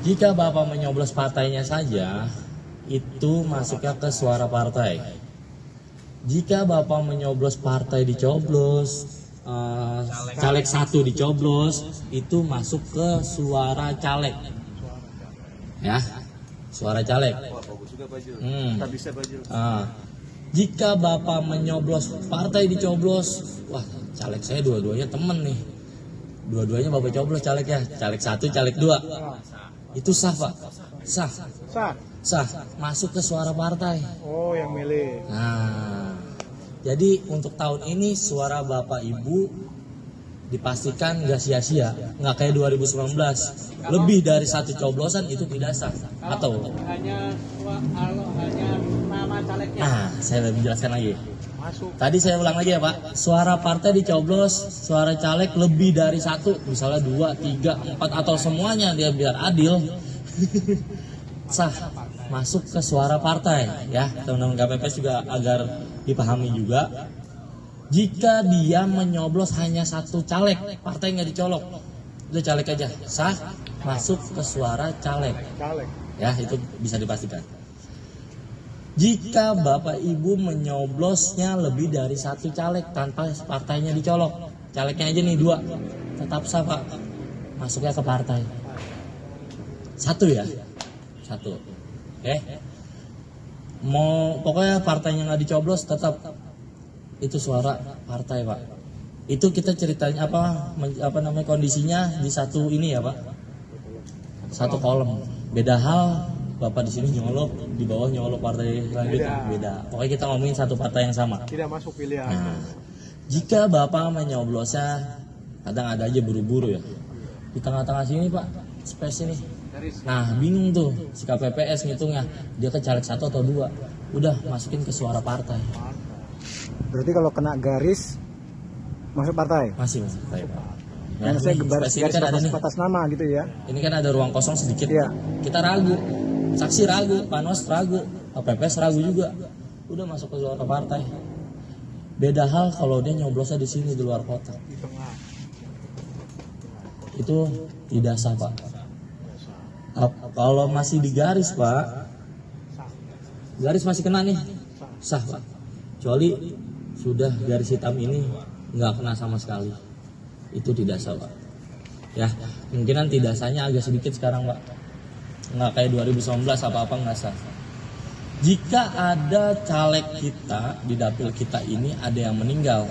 Jika Bapak menyoblos partainya saja, itu masuknya ke suara partai. Jika Bapak menyoblos partai dicoblos, caleg satu dicoblos, itu masuk ke suara caleg. Ya, suara caleg. Jika Bapak menyoblos partai dicoblos, wah caleg saya dua-duanya temen nih. Dua-duanya Bapak coblos caleg ya, caleg satu, caleg dua. Itu sah Pak, sah, masuk ke suara partai. Oh, yang milih. Nah, jadi untuk tahun ini suara Bapak Ibu dipastikan nggak sia-sia, nggak kayak 2019. Lebih dari satu coblosan itu tidak sah. Atau hanya nama calegnya. nah, saya lebih jelaskan lagi. Masuk. Tadi saya ulang lagi ya Pak, suara partai dicoblos, suara caleg lebih dari satu, misalnya 2, 3, 4 atau semuanya dia biar adil, sah masuk ke suara partai ya. Teman-teman KPPS juga agar dipahami juga. Jika dia menyoblos hanya satu caleg, partai nggak dicolok, udah caleg aja, sah masuk ke suara caleg. Ya itu bisa dipastikan. Jika Bapak Ibu menyoblosnya lebih dari satu caleg tanpa partainya dicolok, calegnya aja nih 2, tetap sah Pak, masuknya ke partai. Satu ya, satu. Oke. Mau pokoknya partainya nggak dicoblos tetap itu suara partai Pak. Itu kita ceritanya apa namanya kondisinya di satu ini ya Pak, satu kolom. Beda hal Bapak di sini nyolok, di bawah nyolok partai selanjutnya beda. Pokoknya kita ngomongin satu partai yang sama. Tidak masuk pilihan. Nah, jika Bapak menyoblosnya, kadang ada aja buru-buru ya. Di tengah-tengah sini Pak, space ini. Nah, bingung tuh si KPPS ngitungnya. Dia ke caleg 1 atau 2. Udah masukin ke suara partai. Berarti kalau kena garis masuk partai. Masih partai Pak. Nah, saya garis kan ada nih. batas nama gitu ya. Ini kan ada ruang kosong sedikit. Iya. Kita ragu. Saksi ragu, Panos ragu, KPPS ragu juga. Udah masuk ke suara partai. Beda hal kalau dia nyoblosnya di sini di luar kotak. Di tengah. Itu tidak sah Pak. Kalau masih di garis Pak, garis masih kena nih, sah Pak. Kecuali sudah garis hitam ini nggak kena sama sekali, itu tidak sah Pak. Ya, kemungkinan tidak sahnya agak sedikit sekarang Pak. Nggak kayak 2019 apa-apa nggak sah. Jika ada caleg kita di dapil kita ini ada yang meninggal,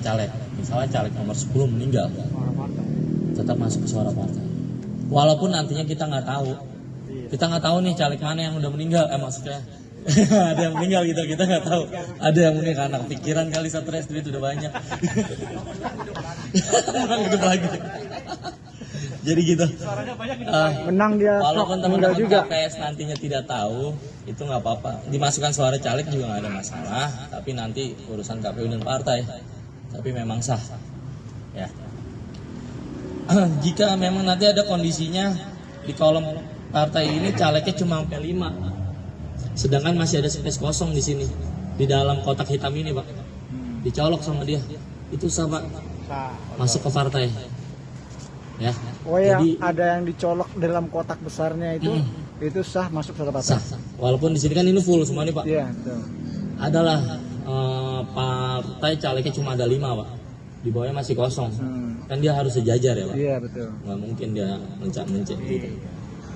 caleg, misalnya caleg nomor 10 meninggal, tetap masuk ke suara partai. Walaupun nantinya kita nggak tahu nih caleg mana yang udah meninggal, maksudnya ada yang meninggal gitu, kita nggak tahu. Ada yang meninggal anak pikiran kali, stres, duit udah banyak. Hidup lagi. Jadi gitu. Menang dia. Walaupun teman-teman KPPS nantinya tidak tahu, itu nggak apa-apa. Dimasukkan suara caleg juga nggak ada masalah. Tapi nanti urusan KPU dan partai. Tapi memang sah. Ya. Jika memang nanti ada kondisinya di kolom partai ini calegnya cuma sampai 5, sedangkan masih ada space kosong di sini di dalam kotak hitam ini Pak, dicolok sama dia, itu sah Pak, masuk ke partai. Ya. Oh ya, jadi ada yang dicolok dalam kotak besarnya itu sah masuk ke partai. Sah. Walaupun di sini kan ini full semua nih Pak. Iya, betul. Adalah partai calegnya cuma ada 5 Pak. Di bawahnya masih kosong. Kan dia harus sejajar ya Pak. Iya, betul. Nggak mungkin dia mencet gitu.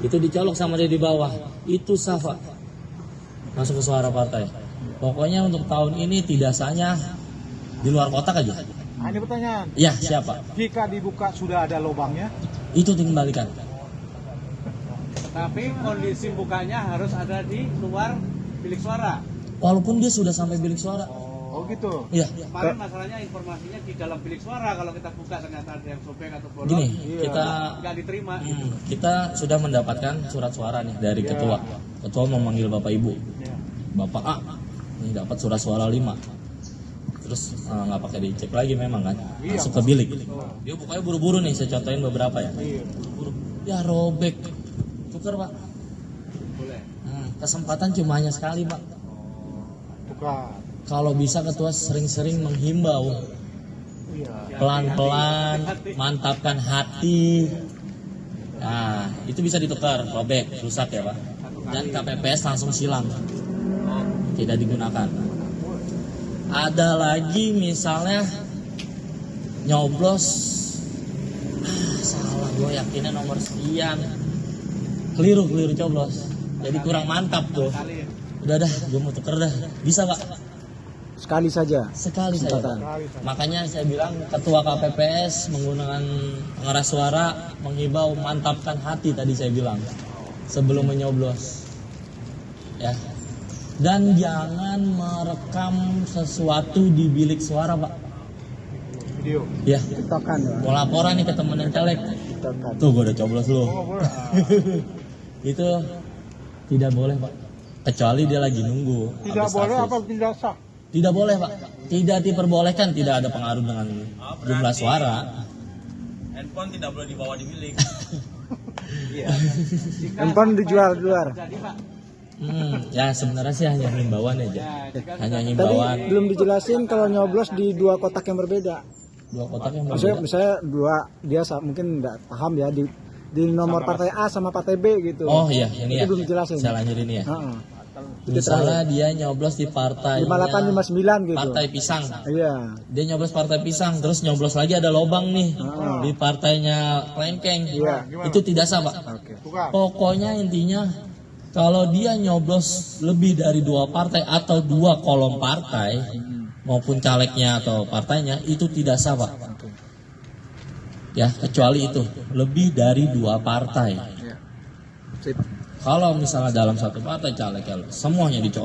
Itu dicolok sama dia di bawah. Itu sah Pak, masuk ke suara partai. Pokoknya untuk tahun ini tidak sahnya di luar kotak aja. Nah, ini pertanyaan. Ya, siapa? Jika dibuka sudah ada lubangnya, itu dikembalikan. Tapi kondisi bukanya harus ada di luar bilik suara. Walaupun dia sudah sampai bilik suara. Oh gitu. Iya. Kemarin masalahnya informasinya di dalam bilik suara, kalau kita buka ternyata ada yang sobek atau bolong. Gini, Iya. kita nggak diterima. Kita sudah mendapatkan surat suara nih dari ketua. Ketua memanggil Bapak Ibu. Bapak A, ini dapat surat suara 5. Terus nggak pakai dicek lagi memang kan, masuk ke bilik. Dia bukanya buru-buru nih, saya contohin beberapa ya. Buru-buru. Ya robek, tukar Pak. Boleh. Kesempatan cuma hanya sekali Pak. Tukar. Kalau bisa ketua sering-sering menghimbau, pelan-pelan, mantapkan hati. Nah, itu bisa ditukar, robek, rusak ya Pak. Dan KPPS langsung silang, tidak digunakan. Ada lagi misalnya nyoblos, salah gue yakinnya nomor sekian, keliru coblos, jadi kurang mantap tuh. Kali. Udah dah, gue mau tuker dah, bisa Pak? Sekali saja. Sekali saja. Kesempatan. Makanya saya bilang ketua KPPS menggunakan pengeras suara menghibau mantapkan hati tadi saya bilang sebelum menyoblos. Ya. Dan jangan merekam sesuatu di bilik suara, Pak. Video. Ya. Tiktokan ya. Mau laporan nih ke temen yang caleg. Tiktokan. Tuh gue udah coblos lu. Itu tidak boleh, Pak. Kecuali dia lagi nunggu. Tidak boleh apa tidak sah? Tidak boleh Pak, tidak diperbolehkan, tidak ada pengaruh dengan jumlah suara. Handphone tidak boleh dibawa di bilik. Iya. Handphone dijual di luar. Jadi Pak. Ya sebenarnya sih hanya himbauan aja, Ya, jika hanya Tadi himbauan. belum dijelasin kalau nyoblos di dua kotak yang berbeda. Dua kotak yang Maksudnya berbeda. misalnya dua, dia mungkin nggak paham ya di nomor partai A sama partai B gitu. Oh iya, ini ya. Itu belum dijelasin. Saya lanjutin ya. Heeh. Misalnya dia nyoblos di partainya 5859 gitu. Partai Pisang. Iya. Dia nyoblos partai Pisang, terus nyoblos lagi ada lobang nih di partainya Klengkeng. Iya. Itu tidak sah Pak. Oke. Pokoknya intinya kalau dia nyoblos lebih dari dua partai atau dua kolom partai maupun calegnya atau partainya itu tidak sah Pak. Ya kecuali itu lebih dari dua partai. Iya. Sip. Kalau misalnya dalam satu partai caleg semuanya dicolok.